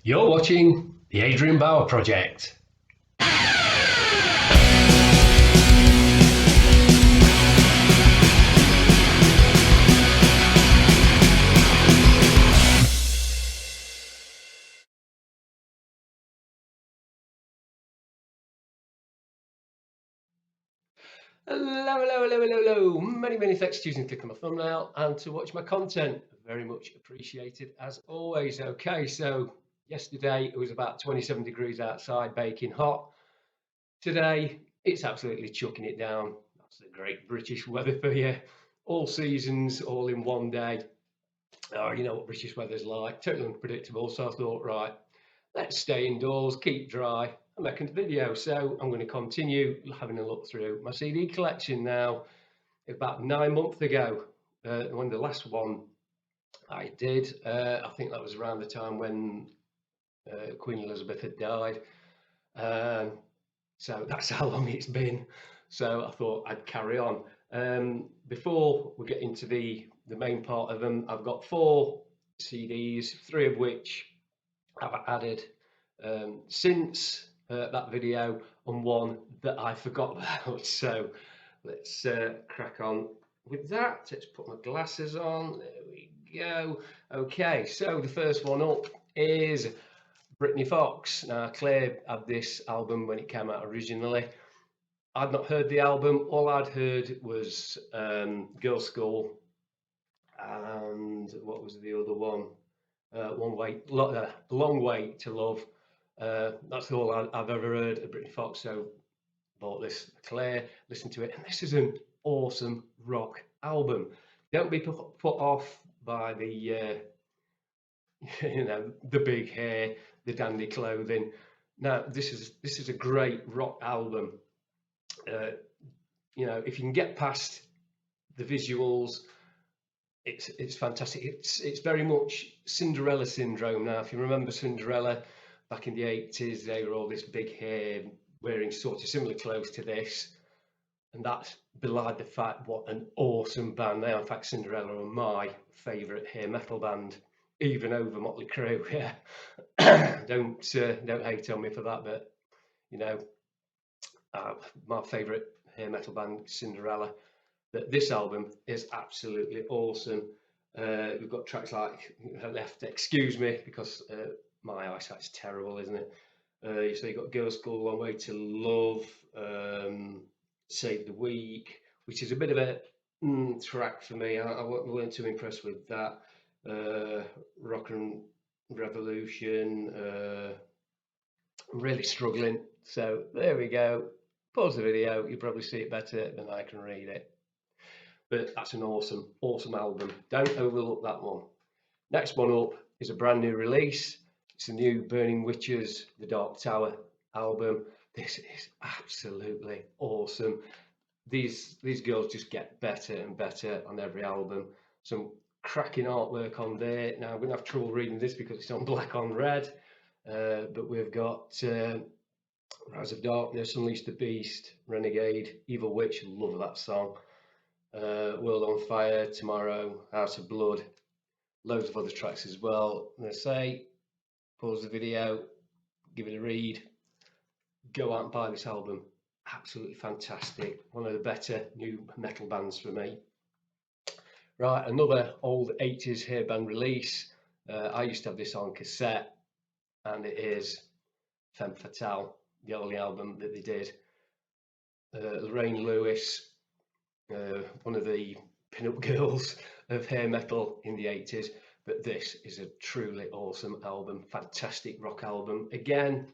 You're watching the Adrian Bauer Project. Hello. Many thanks for choosing to click on my thumbnail and to watch my content. Very much appreciated as always. Okay, so yesterday it was about 27 degrees outside, baking hot. Today it's absolutely chucking it down. That's the great British weather for you. All seasons, all in one day. Oh, you know what British weather's like, totally unpredictable. So I thought, right, let's stay indoors, keep dry, and make a video. So I'm going to continue having a look through my CD collection now. About 9 months ago, when the last one I did, I think that was around the time when Queen Elizabeth had died. So that's how long it's been. So I thought I'd carry on. Before we get into the main part of them, I've got 4 CDs, 3 of which I've added since that video, and 1 that I forgot about. So let's crack on with that. Let's put my glasses on. There we go. Okay, so the first one up is Britney Fox. Now, Claire had this album when it came out originally. I'd not heard the album. All I'd heard was Girls' School, and what was the other one? Long Way to Love. That's all I've ever heard of Britney Fox. So bought this Claire, listened to it, and this is an awesome rock album. Don't be put off by the the big hair, the dandy clothing. Now this is a great rock album. If you can get past the visuals, it's fantastic. It's very much Cinderella syndrome. Now, if you remember Cinderella back in the 80s, they were all this big hair, wearing sort of similar clothes to this, and that's belied the fact what an awesome band they are. In fact, Cinderella are my favourite hair metal band, even over Motley Crue. Yeah, don't hate on me for that, but you know, my favourite hair metal band, Cinderella. But this album is absolutely awesome. We've got tracks like Left, Excuse Me, because my eyesight's terrible, isn't it? So you've got Girls' School, Long Way to Love, Save the Week, which is a bit of a track for me. I weren't too impressed with that. Rock and Revolution, I'm really struggling. So there we go. Pause the video, you'll probably see it better than I can read it. But that's an awesome album. Don't overlook that one. Next one up is a brand new release. It's the new Burning Witches, The Dark Tower album. This is absolutely awesome. These girls just get better and better on every album. Some cracking artwork on there. Now I'm going to have trouble reading this because it's on black on red. But we've got Rise of Darkness, Unleash the Beast, Renegade, Evil Witch. Love that song. World on Fire, Tomorrow, House of Blood, loads of other tracks as well. And I say, pause the video, give it a read, go out and buy this album. Absolutely fantastic. One of the better new metal bands for me. Right, another old 80s hair band release. I used to have this on cassette, and it is Femme Fatale, the only album that they did. Lorraine Lewis, one of the pin-up girls of hair metal in the 80s, but this is a truly awesome album. Fantastic rock album. Again,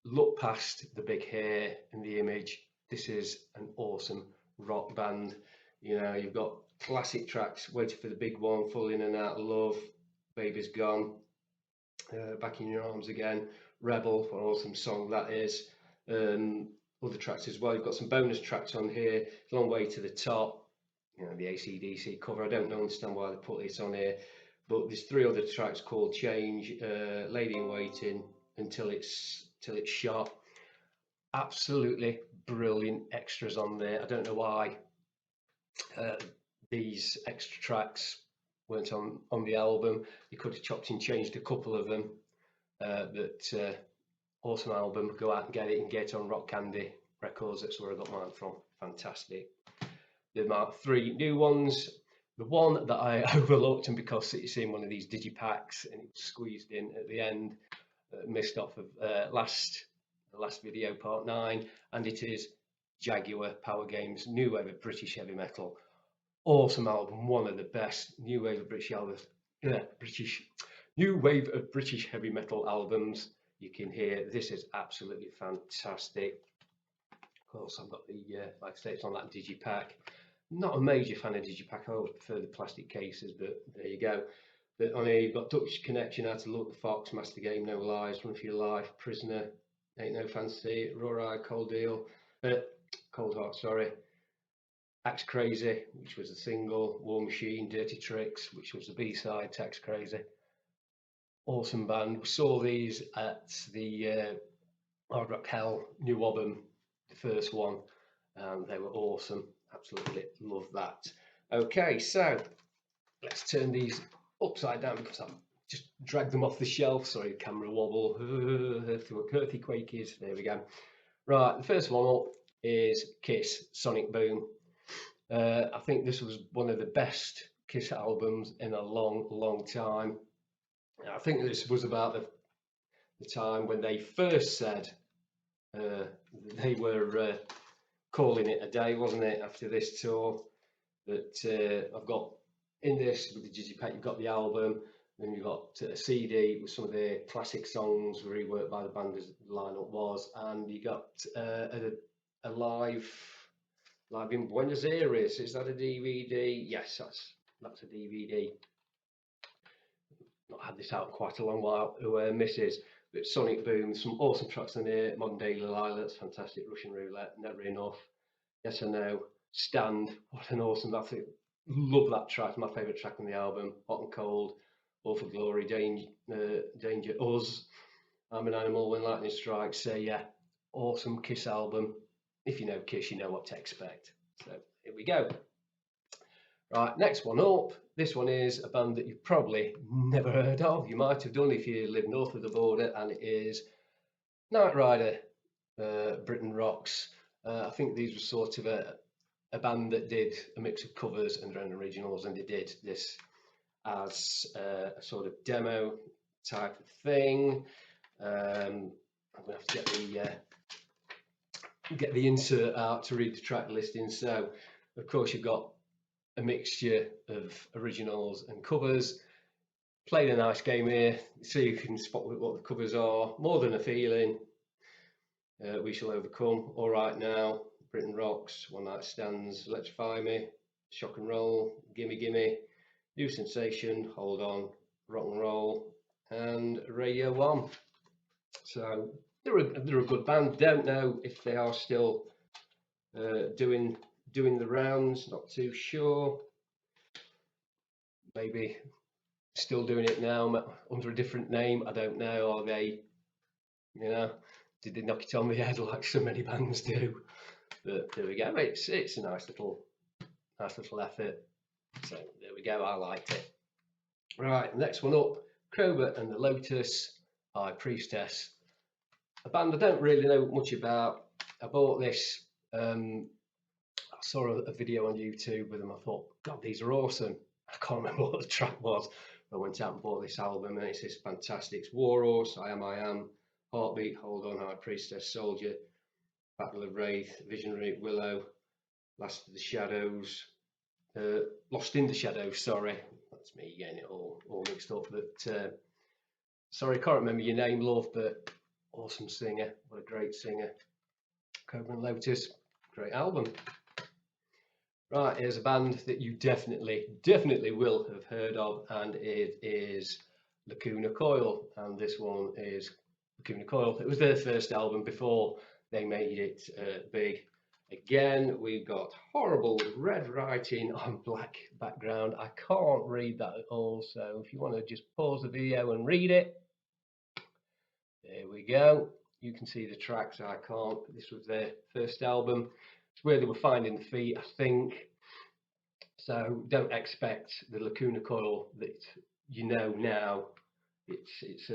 look past the big hair and the image. This is an awesome rock band. You've got classic tracks, Waiting for the Big One, Falling in and Out of Love, Baby's Gone, Back in Your Arms Again, Rebel, what an awesome song that is. Other tracks as well. You've got some bonus tracks on here. Long Way to the Top, the AC/DC cover. I don't understand why they put this on here, but there's 3 other tracks called Change, Lady in Waiting, Until It's Shot. Absolutely brilliant extras on there. I don't know why these extra tracks weren't on the album. You could have chopped and changed a couple of them, Awesome album. Go out and get it, and get it on Rock Candy Records. That's where I got mine from. Fantastic. There are 3 new ones. The one that I overlooked, and because it's in one of these digipacks and it was squeezed in at the end, missed off of the last video, part 9, and it is Jaguar Power Games New Wave of British Heavy Metal. Awesome album, one of the best new wave of new wave of British heavy metal albums you can hear. This is absolutely fantastic. Of course, I've got the like I say, it's on that digipack. Not a major fan of digipack. I always prefer the plastic cases, but there you go. But on here you've got Dutch Connection, How to Look the Fox, Master Game, No Lies, Run for Your Life, Prisoner, Ain't No Fancy, Raw Eye, Cold Heart, sorry. Tax Crazy, which was the single, War Machine, Dirty Tricks, which was the B-side, Tax Crazy. Awesome band. We saw these at the Hard Rock Hell new album, the first one, and they were awesome. Absolutely love that. Okay, so let's turn these upside down because I've just dragged them off the shelf. Sorry, camera wobble. Earthy quakies. There we go. Right, the first one up is Kiss, Sonic Boom. I think this was one of the best Kiss albums in a long time. I think this was about the time when they first said they were calling it a day, wasn't it, after this tour? That I've got in this with the digipack, you've got the album, then you've got a CD with some of their classic songs reworked by the band as the lineup was, and you got a live in Buenos Aires. Is that a DVD? Yes, that's a DVD. Not had this out quite a long while. Misses. But Sonic Boom, some awesome tracks in here. Modern Day Lilacs, fantastic. Russian Roulette, Never Enough. Yes or No. Stand. What an awesome. I think love that track. My favourite track on the album. Hot and Cold. All for Glory. Danger. Us. I'm an Animal. When Lightning Strikes. So yeah, awesome Kiss album. If you know Kiss, you know what to expect. So here we go. Right, next one up. This one is a band that you've probably never heard of. You might have done if you live north of the border, and it is Knight Rider, Britain Rocks. I think these were sort of a band that did a mix of covers and their own originals, and they did this as a sort of demo type of thing. I'm going to have to get the insert out to read the track listing. So, of course, you've got a mixture of originals and covers. Played a nice game here, so you can spot what the covers are. More Than a Feeling, We Shall Overcome, All Right Now, Britain Rocks, One Night Stands, Electrify Me, Shock and Roll, Gimme Gimme, New Sensation, Hold On, Rock and Roll, and Radio 1. So they're a good band. Don't know if they are still doing the rounds, not too sure. Maybe still doing it now under a different name. I don't know. Are they, did they knock it on the head like so many bands do? But there we go. It's a nice little effort. So there we go. I liked it. Right, next one up, Crowbar and the Lotus, High Priestess. A band I don't really know much about. I bought this. I saw a video on YouTube with them. I thought, God, these are awesome. I can't remember what the track was. I went out and bought this album, and it's this fantastic. It's War Horse, I Am, Heartbeat, Hold On, High Priestess, Soldier, Battle of Wraith, Visionary, Willow, Last of the Shadows, Lost in the Shadows. Sorry, that's me getting it all mixed up. But sorry, I can't remember your name, love. But awesome singer, what a great singer. Cobra and Lotus, great album. Right, here's a band that you definitely will have heard of, and it is Lacuna Coil, and this one is Lacuna Coil. It was their first album before they made it big. Again, we've got horrible red writing on black background. I can't read that at all, so if you want to just pause the video and read it. There we go. You can see the tracks, I can't. This was their first album. It's where they were finding the feet, I think. So don't expect the Lacuna Coil that you know now. It's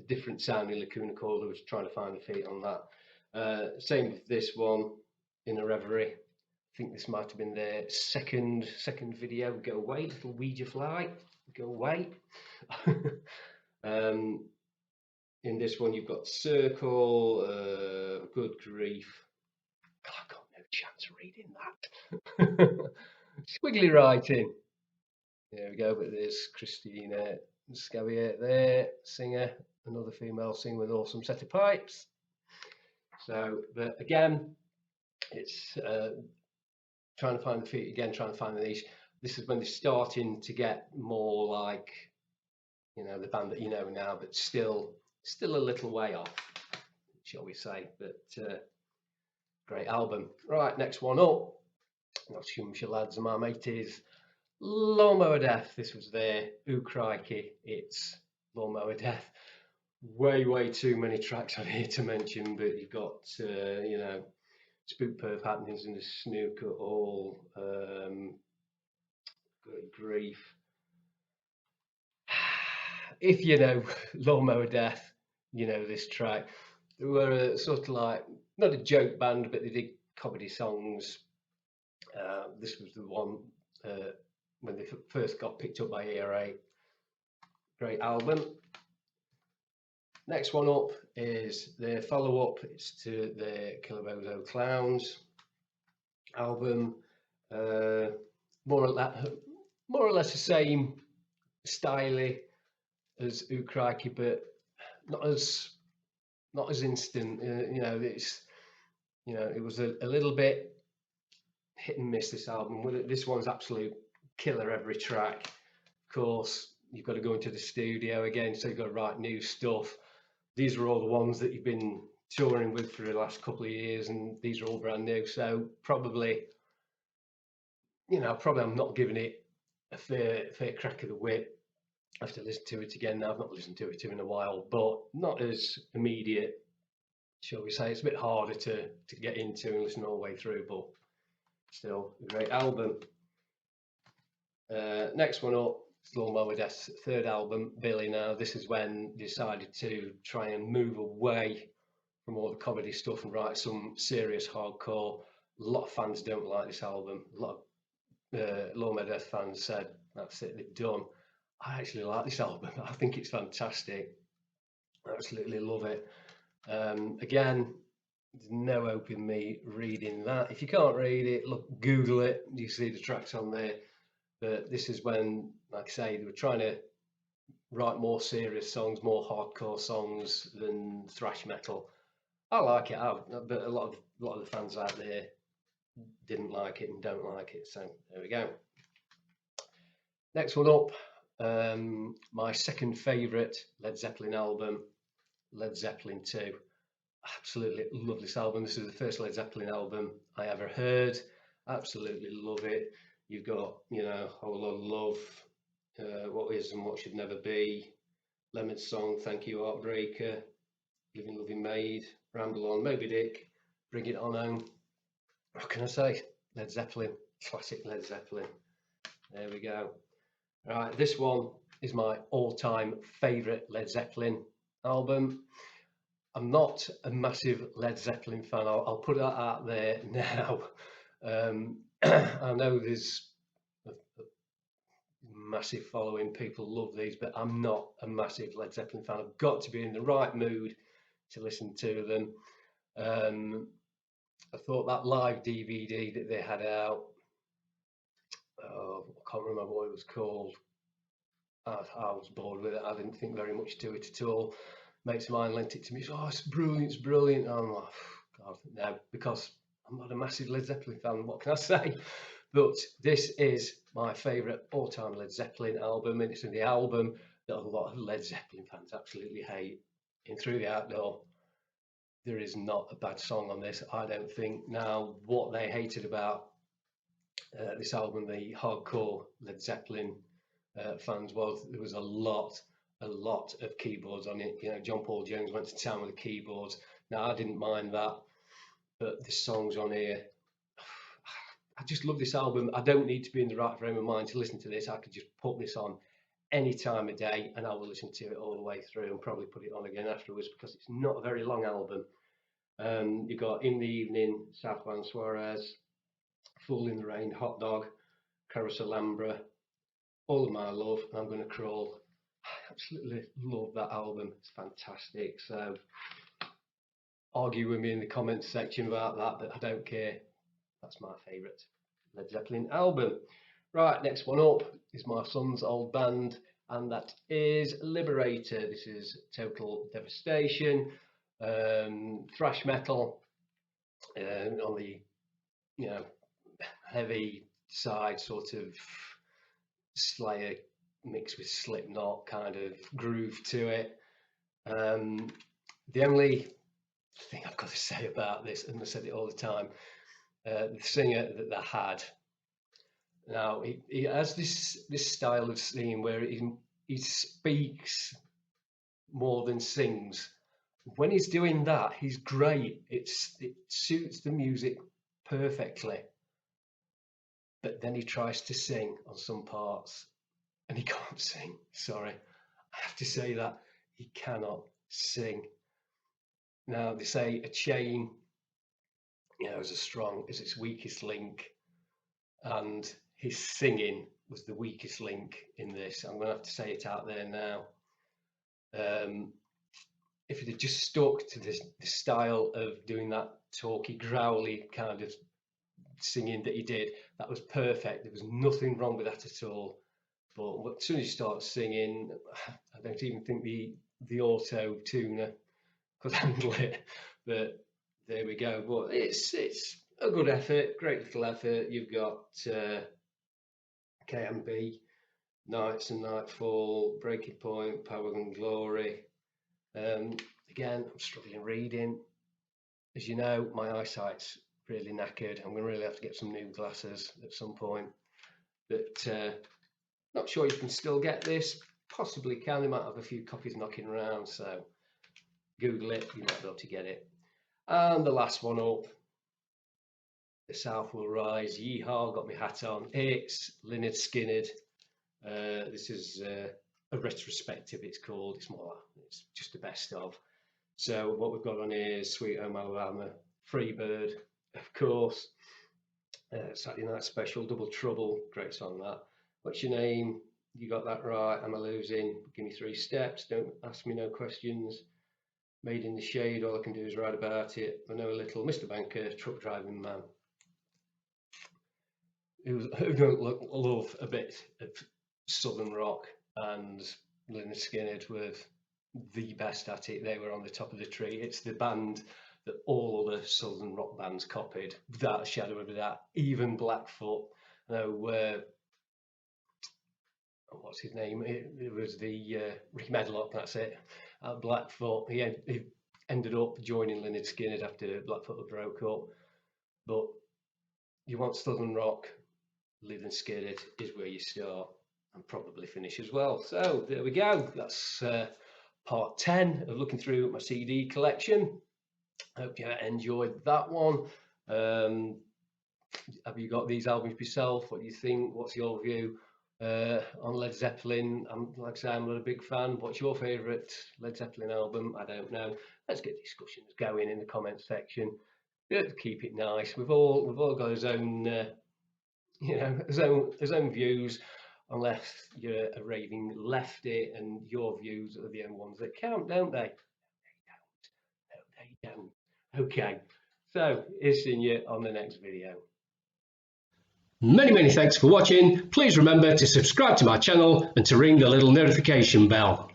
different sounding Lacuna Coil. I was trying to find the feet on that. Same with this one, In a Reverie. I think this might have been their second video. Go away, little Ouija fly. Go away. In this one, you've got Circle. Good grief. I got no chance of reading that. Squiggly writing. There we go. But there's Christina Scavier there, singer, another female singer with an awesome set of pipes. So, but again, it's trying to find the feet again, trying to find the niche. This is when they're starting to get more like, you know, the band that you know now, but still a little way off, shall we say. But great album. Right, next one up. Nottinghamshire lads and my mateys. Lawnmower Death. This was their Ooh Crikey. It's Lawnmower Death. Way too many tracks on here to mention, but you've got you know, Spook Perf Happenings in the Snooker Hall. Good grief. If you know Lawnmower Death, you know this track. They were a sort of like, not a joke band, but they did comedy songs. This was the one when they first got picked up by ERA. Great album. Next one up is the follow-up. It's to the Kilobozo Clowns album. More or less the same style as Ooh Crikey, but not as instant. You know, it's, you know, it was a little bit hit and miss, this album. This one's absolute killer every track. Of course, you've got to go into the studio again, so you've got to write new stuff. These are all the ones that you've been touring with for the last couple of years, and these are all brand new. So probably, you know, I'm not giving it a fair crack of the whip. I have to listen to it again now. I've not listened to it in a while, but not as immediate, shall we say. It's a bit harder to get into and listen all the way through, but still a great album. Next one up, Lawnmower Death's third album, Billy. Now, this is when they decided to try and move away from all the comedy stuff and write some serious hardcore. A lot of fans don't like this album. A lot of Lawnmower Death fans said, that's it, they've done. I actually like this album. I think it's fantastic. I absolutely love it. Again, there's no hope in me reading that. If you can't read it, look, Google it. You see the tracks on there. But this is when, like I say, they were trying to write more serious songs, more hardcore songs than thrash metal. I like it, but a lot of the fans out there didn't like it and don't like it. So there we go. Next one up, my second favourite Led Zeppelin album, Led Zeppelin 2. Absolutely love this album. This is the first Led Zeppelin album I ever heard. Absolutely love it. You've got, you know, a whole lot of love, What Is and What Should Never Be, Lemon's Song, Thank You Heartbreaker, Living Loving Maid, Ramble On, Moby Dick, Bring It On Home. What can I say? Led Zeppelin, classic Led Zeppelin. There we go. Right, this one is my all-time favourite Led Zeppelin album. I'm not a massive Led Zeppelin fan. I'll put that out there now. I know there's a massive following. People love these, but I'm not a massive Led Zeppelin fan. I've got to be in the right mood to listen to them. I thought that live DVD that they had out, I can't remember what it was called. I was bored with it. I didn't think very much to it at all. Mates of mine lent it to me. Oh, it's brilliant, it's brilliant. And I'm like, God, no, because I'm not a massive Led Zeppelin fan. What can I say? But this is my favourite all-time Led Zeppelin album, and it's the album that a lot of Led Zeppelin fans absolutely hate. In Through the Outdoor, there is not a bad song on this, I don't think. Now, what they hated about this album, the hardcore Led Zeppelin fans, was there was a lot of keyboards on it. You know, John Paul Jones went to town with the keyboards. Now, I didn't mind that, but the songs on here, I just love this album. I don't need to be in the right frame of mind to listen to this. I could just put this on any time of day, and I will listen to it all the way through and probably put it on again afterwards because it's not a very long album. You got In the Evening, Southbound Suarez, Fool in the Rain, Hot Dog, Carousel Alhambra, All of My Love, and I'm Gonna Crawl. I absolutely love that album. It's fantastic. So argue with me in the comments section about that, but I don't care. That's my favourite Led Zeppelin album. Right, next one up is my son's old band, and that is Liberator. This is Total Devastation, thrash metal, on the heavy side, sort of Slayer mixed with Slipknot kind of groove to it. The only thing I've got to say about this, and I said it all the time, the singer that they had. Now he has this style of singing where he speaks more than sings. When he's doing that, he's great. It suits the music perfectly. But then he tries to sing on some parts, and he can't sing. Sorry, I have to say that he cannot sing. Now they say a chain, is its weakest link, and his singing was the weakest link in this. I'm going to have to say it out there now. If he'd have just stuck to the style of doing that talky, growly kind of singing that he did, that was perfect. There was nothing wrong with that at all. But as soon as you start singing, I don't even think the auto tuner could handle it. But there we go. But it's a good effort, great little effort. You've got KMB, Nights and Nightfall, Breaking Point, Power and Glory. Again, I'm struggling reading. As you know, my eyesight's really knackered. I'm going to really have to get some new glasses at some point. But not sure you can still get this. Possibly can. They might have a few copies knocking around. So Google it. You might be able to get it. And the last one up, The South Will Rise. Yeehaw! Got my hat on. It's Lynyrd Skynyrd. This is a retrospective. It's called. It's just the best of. So what we've got on here is Sweet Home Alabama, Freebird, of course, Saturday Night Special, Double Trouble, great song that. What's your name? You got that right. Am I losing? Give me 3 steps. Don't ask me no questions. Made in the Shade. All I can do is write about it. I know a little. Mr. Banker, Truck Driving Man. Who don't love a bit of Southern rock, and Lynyrd Skynyrd were the best at it. They were on the top of the tree. It's the band that all other Southern rock bands copied, without a shadow of a doubt. Even Blackfoot. What's his name? It was the Ricky Medlock. That's it. Blackfoot. He ended up joining Lynyrd Skynyrd after Blackfoot broke up. But you want Southern rock, Lynyrd Skynyrd is where you start and probably finish as well. So there we go. That's part 10 of looking through my CD collection. Hope you enjoyed that one. Have you got these albums yourself? What do you think? What's your view on Led Zeppelin? Like I say, I'm not a big fan. What's your favourite Led Zeppelin album? I don't know. Let's get discussions going in the comments section. Keep it nice. We've all got his own his own views, unless you're a raving lefty and your views are the only ones that count, don't they? They don't. Okay, so here's seeing you on the next video. Many thanks for watching. Please remember to subscribe to my channel and to ring the little notification bell.